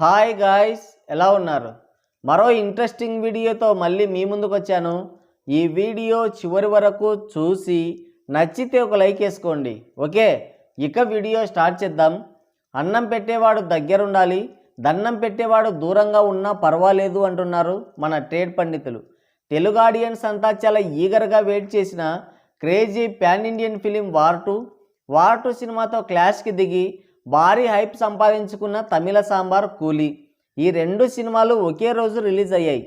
Hi guys, ఎలా ఉన్నారు? మరో ఇంట్రెస్టింగ్ వీడియోతో మళ్ళీ మీ ముందుకు వచ్చాను. ఈ వీడియో చివరి వరకు చూసి నచ్చితే ఒక లైక్ వేసుకోండి. ఓకే, ఇక వీడియో స్టార్ట్ చేద్దాం. అన్నం పెట్టేవాడు దగ్గరుండాలి, దన్నం పెట్టేవాడు దూరంగా ఉన్నా పర్వాలేదు అంటున్నారు మన ట్రేడ్ పండితులు. తెలుగు ఆడియన్స్ అంతా చాలా ఈగర్గా వెయిట్ చేసిన crazy pan Indian film war 2 సినిమాతో క్లాష్కి దిగి భారీ హైప్ సంపాదించుకున్న తమిళ సాంబార్ కూలీ. ఈ రెండు సినిమాలు ఒకే రోజు రిలీజ్ అయ్యాయి.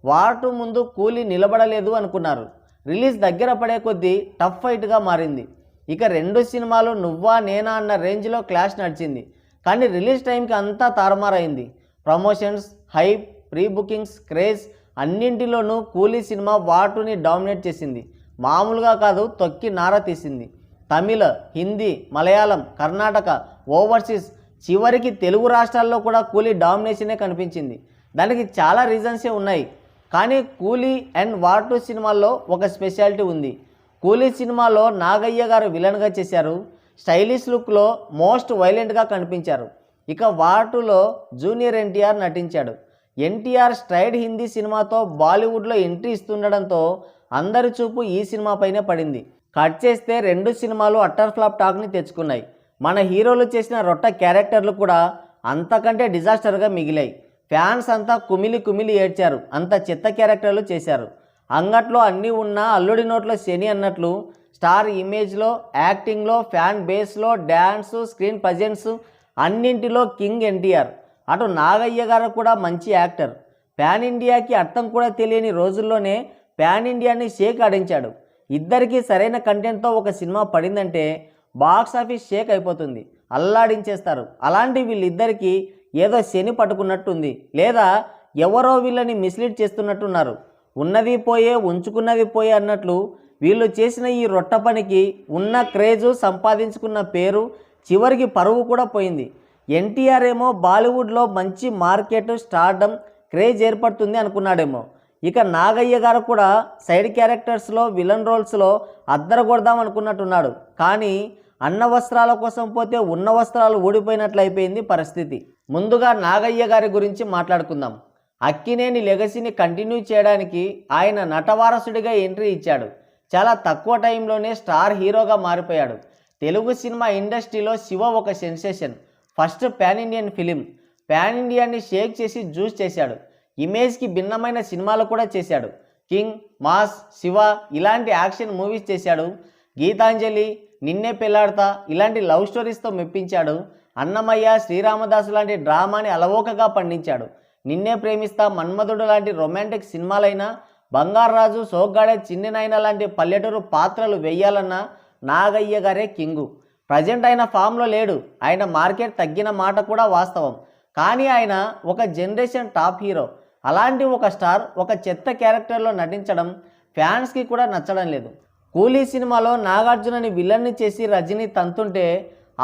వార్ 2 ముందు కూలీ నిలబడలేదు అనుకున్నారు. రిలీజ్ దగ్గర పడే కొద్దీ టఫ్ ఫైట్గా మారింది. ఇక రెండు సినిమాలు నువ్వా నేనా అన్న రేంజ్లో క్లాష్ నడిచింది. కానీ రిలీజ్ టైంకి అంతా తారుమారైంది. Promotions, hype, pre bookings, craze అన్నింటిలోనూ కూలీ సినిమా వార్ 2ని డామినేట్ చేసింది. మామూలుగా కాదు, తొక్కి నార తీసింది. తమిళ, హిందీ, మలయాళం, కర్ణాటక, ఓవర్సీస్, చివరికి తెలుగు రాష్ట్రాల్లో కూడా కూలీ డామినేషనే కనిపించింది. దానికి చాలా రీజన్సే ఉన్నాయి. కానీ కూలీ అండ్ వార్ 2 సినిమాల్లో ఒక స్పెషాలిటీ ఉంది. కూలీ సినిమాలో నాగయ్య గారు విలన్గా చేశారు. స్టైలిష్ లుక్లో మోస్ట్ వైలెంట్గా కనిపించారు. ఇక వార్ 2లో జూనియర్ ఎన్టీఆర్ నటించాడు. ఎన్టీఆర్ స్ట్రైడ్ హిందీ సినిమాతో బాలీవుడ్లో ఎంట్రీ ఇస్తుండడంతో అందరి చూపు ఈ సినిమాపైనే పడింది. కట్ చేస్తే రెండు సినిమాలు అట్టర్ ఫ్లాప్ టాక్ని తెచ్చుకున్నాయి. మన హీరోలు చేసిన రొట్ట క్యారెక్టర్లు కూడా అంతకంటే డిజాస్టర్గా మిగిలాయి. ఫ్యాన్స్ అంతా కుమిలి కుమిలి ఏడ్చారు. అంత చెత్త క్యారెక్టర్లు చేశారు. అంగట్లో అన్నీ ఉన్నా అల్లుడి నోట్లో శని అన్నట్లు స్టార్ ఇమేజ్లో, యాక్టింగ్లో, ఫ్యాన్ బేస్లో, డ్యాన్స్, స్క్రీన్ ప్రజెన్స్ అన్నింటిలో కింగ్ ఎన్టీఆర్. అటు నాగయ్య గారు కూడా మంచి యాక్టర్. ప్యాన్ ఇండియాకి అర్థం కూడా తెలియని రోజుల్లోనే ప్యాన్ ఇండియాని షేక్ ఆడించాడు. ఇద్దరికీ సరైన కంటెంట్తో ఒక సినిమా పడిందంటే బాక్స్ ఆఫీస్ షేక్ అయిపోతుంది, అల్లాడించేస్తారు. అలాంటి వీళ్ళిద్దరికీ ఏదో శని పట్టుకున్నట్టుంది, లేదా ఎవరో వీళ్ళని మిస్లీడ్ చేస్తున్నట్టున్నారు. ఉన్నది పోయే ఉంచుకున్నది పోయే అన్నట్లు వీళ్ళు చేసిన ఈ రొట్ట పనికి ఉన్న క్రేజు, సంపాదించుకున్న పేరు, చివరికి పరువు కూడా పోయింది. ఎన్టీఆర్ ఏమో బాలీవుడ్లో మంచి మార్కెట్, స్టార్డమ్, క్రేజ్ ఏర్పడుతుంది అనుకున్నాడేమో. ఇక నాగయ్య గారు కూడా సైడ్ క్యారెక్టర్స్లో, విలన్ రోల్స్లో అద్దరగొడదాం అనుకున్నట్టున్నాడు. కానీ అన్న వస్త్రాల కోసం పోతే ఉన్న వస్త్రాలు ఊడిపోయినట్లు అయిపోయింది పరిస్థితి. ముందుగా నాగయ్య గారి గురించి మాట్లాడుకుందాం. అక్కినేని లెగసీని కంటిన్యూ చేయడానికి ఆయన నటవారసుడిగా ఎంట్రీ ఇచ్చాడు. చాలా తక్కువ టైంలోనే స్టార్ హీరోగా మారిపోయాడు. తెలుగు సినిమా ఇండస్ట్రీలో శివ ఒక sensation. First pan Indian film. Pan ఇండియాని షేక్ చేసి జ్యూస్ చేశాడు. ఇమేజ్కి భిన్నమైన సినిమాలు కూడా చేశాడు. కింగ్, మాస్, శివ ఇలాంటి యాక్షన్ మూవీస్ చేశాడు. గీతాంజలి, నిన్నే పెళ్లాడతా ఇలాంటి లవ్ స్టోరీస్తో మెప్పించాడు. అన్నమయ్య, శ్రీరామదాసు లాంటి డ్రామాని అలవోకగా పండించాడు. నిన్నే ప్రేమిస్తా, మన్మధుడు లాంటి రొమాంటిక్ సినిమాలైనా, బంగారాజు, సోగ్గాడే చిన్ననాయన లాంటి పల్లెటూరు పాత్రలు వేయాలన్నా నాగయ్య గారే కింగు. ప్రజెంట్ ఆయన ఫామ్లో లేడు. ఆయన మార్కెట్ తగ్గిన మాట కూడా వాస్తవం. కానీ ఆయన ఒక జనరేషన్ టాప్ హీరో. అలాంటి ఒక స్టార్ ఒక చెత్త క్యారెక్టర్లో నటించడం ఫ్యాన్స్కి కూడా నచ్చడం లేదు. కూలీ సినిమాలో నాగార్జునని విలన్ని చేసి రజనీ తంతుంటే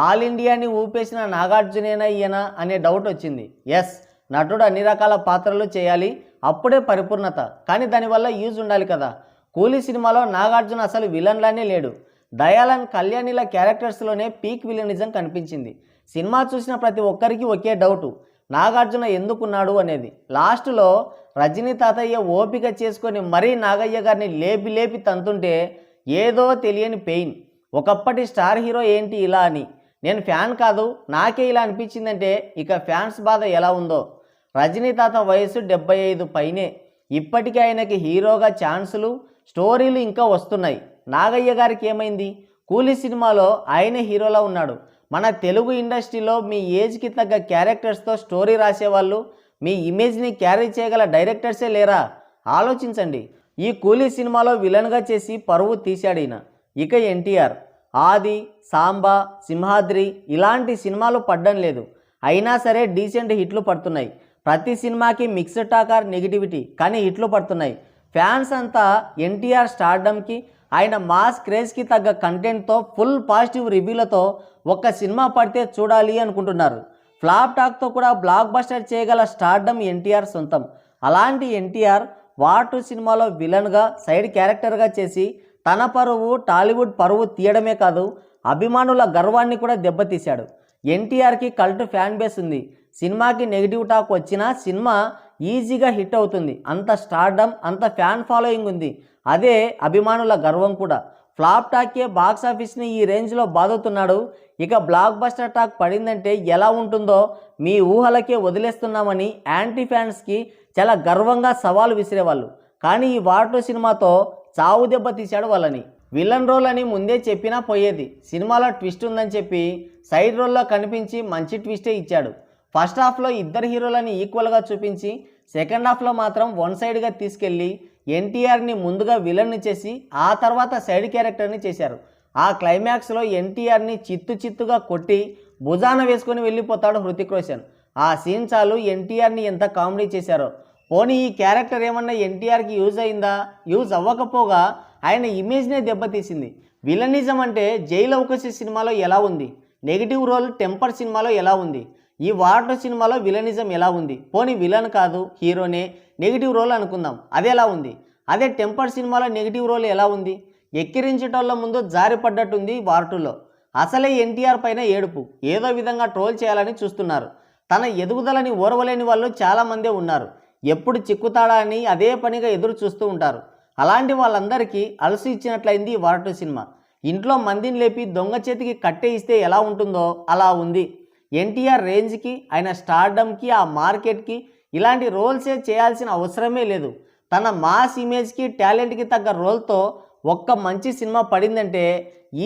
ఆల్ ఇండియాని ఊపేసిన నాగార్జునేనా ఈయన అనే డౌట్ వచ్చింది. ఎస్, నటుడు అన్ని రకాల పాత్రలు చేయాలి, అప్పుడే పరిపూర్ణత. కానీ దానివల్ల యూజ్ ఉండాలి కదా. కూలీ సినిమాలో నాగార్జున అసలు విలన్లానే లేడు. దయాళన్, కళ్యాణిల క్యారెక్టర్స్లోనే పీక్ విలనిజం కనిపించింది. సినిమా చూసిన ప్రతి ఒక్కరికి ఒకే డౌటు, నాగార్జున ఎందుకున్నాడు అనేది. లాస్ట్లో రజనీ తాతయ్య ఓపిక చేసుకొని మరీ నాగయ్య గారిని లేపి లేపి తంతుంటే ఏదో తెలియని పెయిన్. ఒకప్పటి స్టార్ హీరో ఏంటి ఇలా అని. నేను ఫ్యాన్ కాదు, నాకే ఇలా అనిపించిందంటే ఇక ఫ్యాన్స్ బాధ ఎలా ఉందో. రజనీ తాత వయసు 75 పైనే. ఇప్పటికీ ఆయనకి హీరోగా ఛాన్సులు, స్టోరీలు ఇంకా వస్తున్నాయి. నాగయ్య గారికి ఏమైంది? కూలీ సినిమాలో ఆయనే హీరోలా ఉన్నాడు. మన తెలుగు ఇండస్ట్రీలో మీ ఏజ్కి తగ్గ క్యారెక్టర్స్తో స్టోరీ రాసేవాళ్ళు, మీ ఇమేజ్ని క్యారీ చేయగల డైరెక్టర్సే లేరా? ఆలోచించండి. ఈ కూలీ సినిమాలో విలన్గా చేసి పరువు తీశాడు ఈయన. ఇక ఎన్టీఆర్, ఆది, సాంబా, సింహాద్రి ఇలాంటి సినిమాలు పడ్డం లేదు. అయినా సరే డీసెంట్ హిట్లు పడుతున్నాయి. ప్రతి సినిమాకి మిక్స్డ్ టాక్ ఆర్ నెగిటివిటీ, కానీ హిట్లు పడుతున్నాయి. ఫ్యాన్స్ అంతా ఎన్టీఆర్ స్టార్డమ్కి, ఆయన మాస్ క్రేజ్కి తగ్గ కంటెంట్తో, ఫుల్ పాజిటివ్ రివ్యూలతో ఒక్క సినిమా పడితే చూడాలి అనుకుంటున్నారు. ఫ్లాప్ టాక్తో కూడా బ్లాక్ బస్టర్ చేయగల స్టార్డమ్ ఎన్టీఆర్ సొంతం. అలాంటి ఎన్టీఆర్ వార్ 2 సినిమాలో విలన్గా, సైడ్ క్యారెక్టర్గా చేసి తన పరువు, టాలీవుడ్ పరువు తీయడమే కాదు, అభిమానుల గర్వాన్ని కూడా దెబ్బతీశాడు. ఎన్టీఆర్కి కల్ట్ ఫ్యాన్ బేస్ ఉంది. సినిమాకి నెగిటివ్ టాక్ వచ్చినా సినిమా ఈజీగా హిట్ అవుతుంది. అంత స్టార్డమ్, అంత ఫ్యాన్ ఫాలోయింగ్ ఉంది. అదే అభిమానుల గర్వం కూడా. ఫ్లాప్ టాకే బాక్స్ ఆఫీస్ని ఈ రేంజ్లో బాదుతున్నాడు. ఇక బ్లాక్ బస్టర్ టాక్ పడిందంటే ఎలా ఉంటుందో మీ ఊహలకే వదిలేస్తున్నామని యాంటీ ఫ్యాన్స్కి చాలా గర్వంగా సవాలు విసిరేవాళ్ళు. కానీ ఈ వార్ 2 సినిమాతో చావు దెబ్బ తీశాడు వాళ్ళని. విలన్ రోల్ అని ముందే చెప్పినా పోయేది. సినిమాలో ట్విస్ట్ ఉందని చెప్పి సైడ్ రోల్లో కనిపించి మంచి ట్విస్టే ఇచ్చాడు. ఫస్ట్ హాఫ్లో ఇద్దరు హీరోలని ఈక్వల్గా చూపించి సెకండ్ హాఫ్లో మాత్రం వన్ సైడ్గా తీసుకెళ్ళి ఎన్టీఆర్ని ముందుగా విలన్ని చేసి ఆ తర్వాత సైడ్ క్యారెక్టర్ని చేశారు. ఆ క్లైమాక్స్లో ఎన్టీఆర్ని చిత్తుగా కొట్టి భుజాన వేసుకొని వెళ్ళిపోతాడు హృతిక్ రోషన్. ఆ సీన్ చాలు ఎన్టీఆర్ని ఎంత కామెడీ చేశారో. పోనీ ఈ క్యారెక్టర్ ఏమన్నా ఎన్టీఆర్కి యూజ్ అయిందా? యూజ్ అవ్వకపోగా ఆయన ఇమేజ్నే దెబ్బతీసింది. విలనిజం అంటే జైలు అవకాశ సినిమాలో ఎలా ఉంది, నెగిటివ్ రోల్ టెంపర్ సినిమాలో ఎలా ఉంది, ఈ వార్ 2 సినిమాలో విలనిజం ఎలా ఉంది? పోనీ విలన్ కాదు హీరోనే నెగిటివ్ రోల్ అనుకుందాం, అది ఎలా ఉంది? అదే టెంపర్ సినిమాలో నెగిటివ్ రోల్ ఎలా ఉంది? ఎక్కిరించటోళ్ళ ముందు జారిపడ్డట్టుంది వార్ 2లో. అసలే ఎన్టీఆర్ పైన ఏడుపు, ఏదో విధంగా ట్రోల్ చేయాలని చూస్తున్నారు. తన ఎదుగుదలని ఓర్వలేని వాళ్ళు చాలామందే ఉన్నారు. ఎప్పుడు చిక్కుతాడా అని అదే పనిగా ఎదురు చూస్తూ ఉంటారు. అలాంటి వాళ్ళందరికీ అలసి ఇచ్చినట్లయింది వార్ 2 సినిమా. ఇంట్లో మందిని లేపి దొంగ చేతికి కట్టే ఇస్తే ఎలా ఉంటుందో అలా ఉంది. ఎన్టీఆర్ రేంజ్కి, ఆయన స్టార్డమ్కి, ఆ మార్కెట్కి ఇలాంటి రోల్సే చేయాల్సిన అవసరమే లేదు. తన మాస్ ఇమేజ్కి, టాలెంట్కి తగ్గ రోల్తో ఒక్క మంచి సినిమా పడిందంటే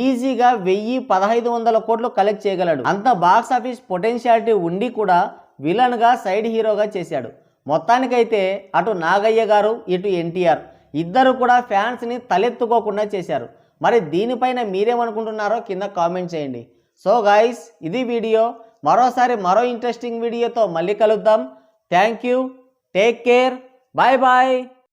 ఈజీగా 1000-1500 కోట్లు కలెక్ట్ చేయగలడు. అంత బాక్స్ ఆఫీస్ పొటెన్షియాలిటీ ఉండి కూడా విలన్గా సైడ్ హీరోగా చేశాడు. మొత్తానికైతే అటు నాగయ్య గారు, ఇటు ఎన్టీఆర్ ఇద్దరు కూడా ఫ్యాన్స్ని తలెత్తుకోకుండా చేశారు. మరి దీనిపైన మీరేమనుకుంటున్నారో కింద కామెంట్ చేయండి. సో గాయ్స్, ఇది వీడియో. మరోసారి మరో ఇంట్రెస్టింగ్ వీడియోతో మళ్ళీ కలుద్దాం. Thank you, take care, bye bye.